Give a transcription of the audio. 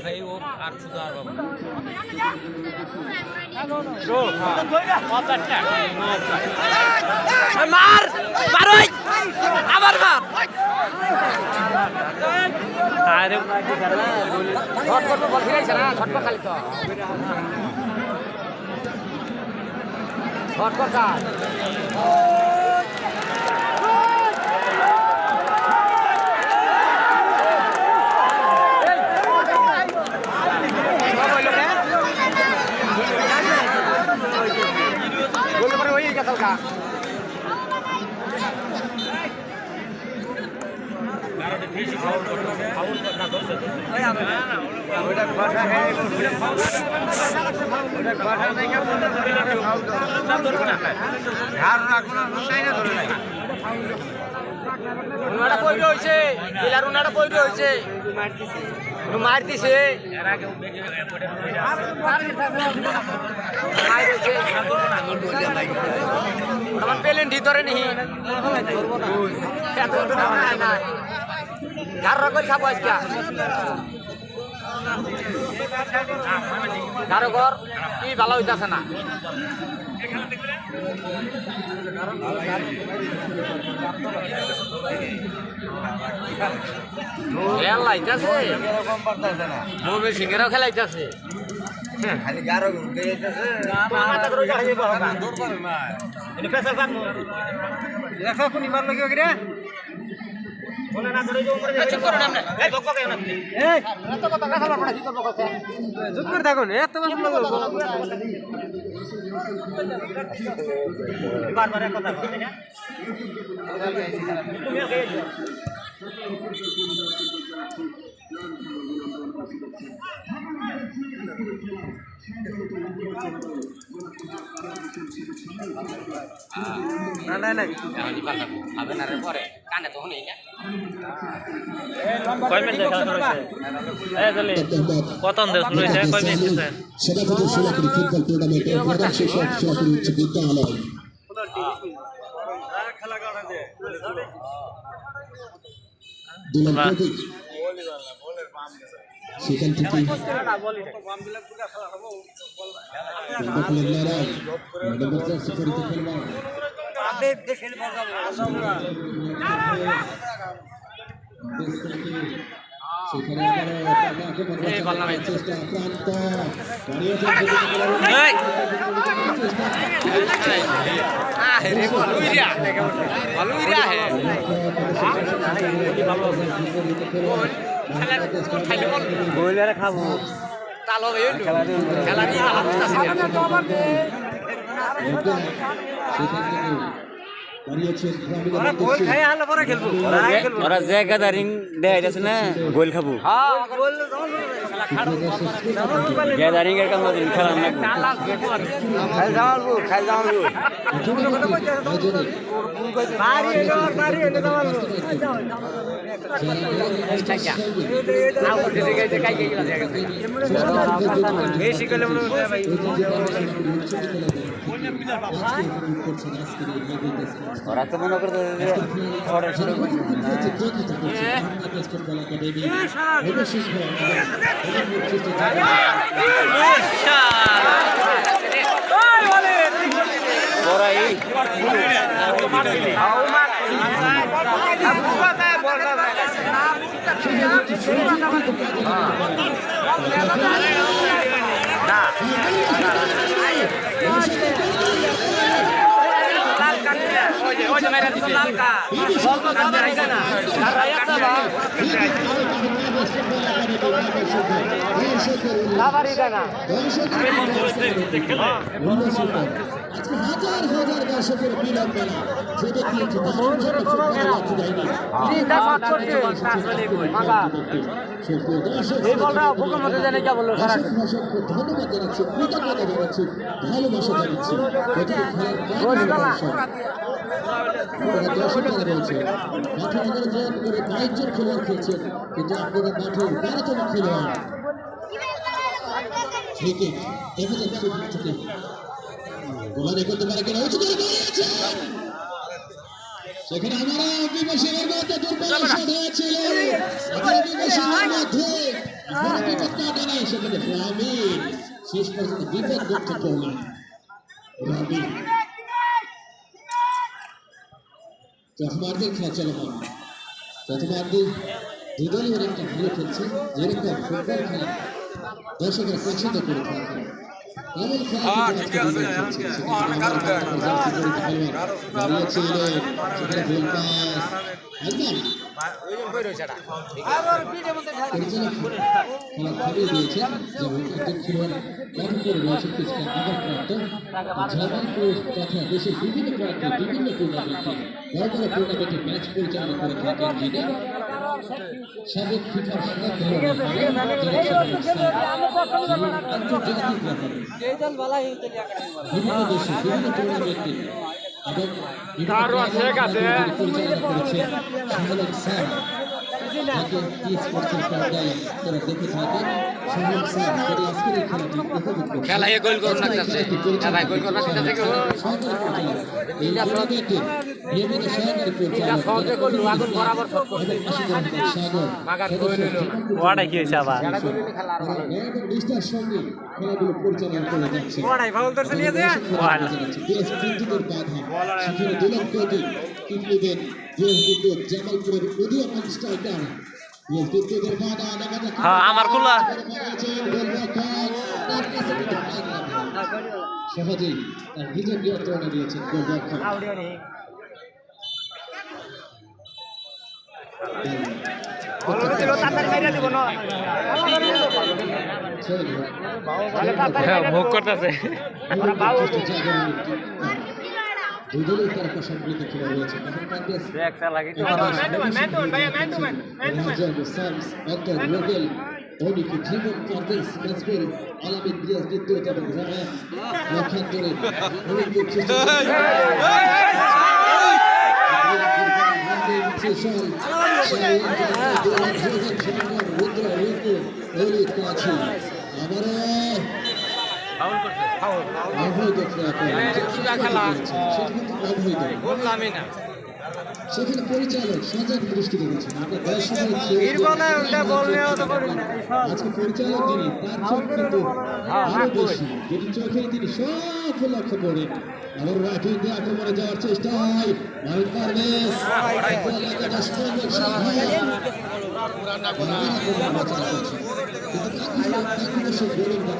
ভাই ও আর শুধু আর মার মারই আবার মার আরে শট করব বল ফিরাইছ না শট কর খালি তো শট কর কা का মারতিছে আমার পেলেন ভিতরে নেই কারো করে খাবো আজকে কারো ঘর কি ভালো হইতেছে না খেলাইতেছে সিংহেরাও খেলাইতেছে খালি গারো সেখান থেকে খাবো গ্যাদারিং দেখাইতেছে না গোল খাবো গ্যাদারিং এর কাম খেলা ওরা তো মনে করতে কিন্তু আপনারা মাঠের 12তম খেলোয়াড় ফ্রি কিক দেখা যাচ্ছে থেকে গোলারে করতে পারে কিনা উঁচু করে দাঁড়িয়েছে সেখানে আমরা বিবেশের মধ্যে দুর্বল শট হয়েছিল আমরা বিবেশের মধ্যে আমরা বিপদ কাটানে সেখানে রামিন শেষ পর্যন্ত বিপদ মুক্ত করলেন রামিন প্রথমার্ধের খেলা চলমান প্রথমার্ধে দুই দলই অনেকটা ভালো খেলছে যেরকম ফুটবল খেলা দর্শকরা পছন্দ করে থাকে এমন দেশের বিভিন্ন প্রান্তে বিভিন্ন টুর্নামেন্টে বড় বড় টুর্নামেন্টে ম্যাচ পরিচালনা করে থাকেন যিনি সাবেক ফিফার আন্তর্জাতিক বিভিন্ন দেশে বিভিন্ন টুর্নামেন্টে এবং পরিচালনা করেছেন শাহরুখ স্যার যাকে স্পোর্টসের পর্দায় তারা দেখে থাকেন শাহরুখ স্যার তিনি আজকের এই খেলাটি উপভোগ করছেন খেলায় গোল করুন না চাচ্ছে ভাই গোল করুন না চাচ্ছে এই টুর্নামেন্টে নিয়মিত সহকারী পরিচালক আগুন বরাবর শট করতে সাগর মাগার গোল হলো ওয়াটাই কি হইছে আবার নিষ্ঠার সঙ্গে খেলাগুলো পরিচালনা করে যাচ্ছে ওয়াটাই ফাউল ধরছে নিয়ে যায় ওয়াল দেশ বিদ্যুতের বাধা সেখানে 2 লক্ষ কোটি কিনলেন দেশ বিদ্যুৎ জামালপুরের উদীয়মান স্ট্রাইকার দেশ বিদ্যুতের বাধা দেখা যাচ্ছে হ্যাঁ আমার কুলা সহজেই তার নিজের নিয়ন্ত্রণে দিয়েছেন গোলরক্ষক মুখ করতেছে দুই দলেই তারা সমৃদ্ধ খেলা রয়েছে অনেকে জীবন কার্দেস ম্যাচবেল আলামিন ব্রিয়াজ বিদ্যুৎ এবং রায়া লক্ষান্তরে অনেকে সেখানে পরিচালক সজাগ দৃষ্টি রেখেছেন আজকে পরিচালক যিনি তার চোখ কিন্তু আরো বেশি যদি চোখে তিনি সব লক্ষ্য করেন আবার রাখি দিয়ে আক্রমণে যাওয়ার চেষ্টায় কিন্তু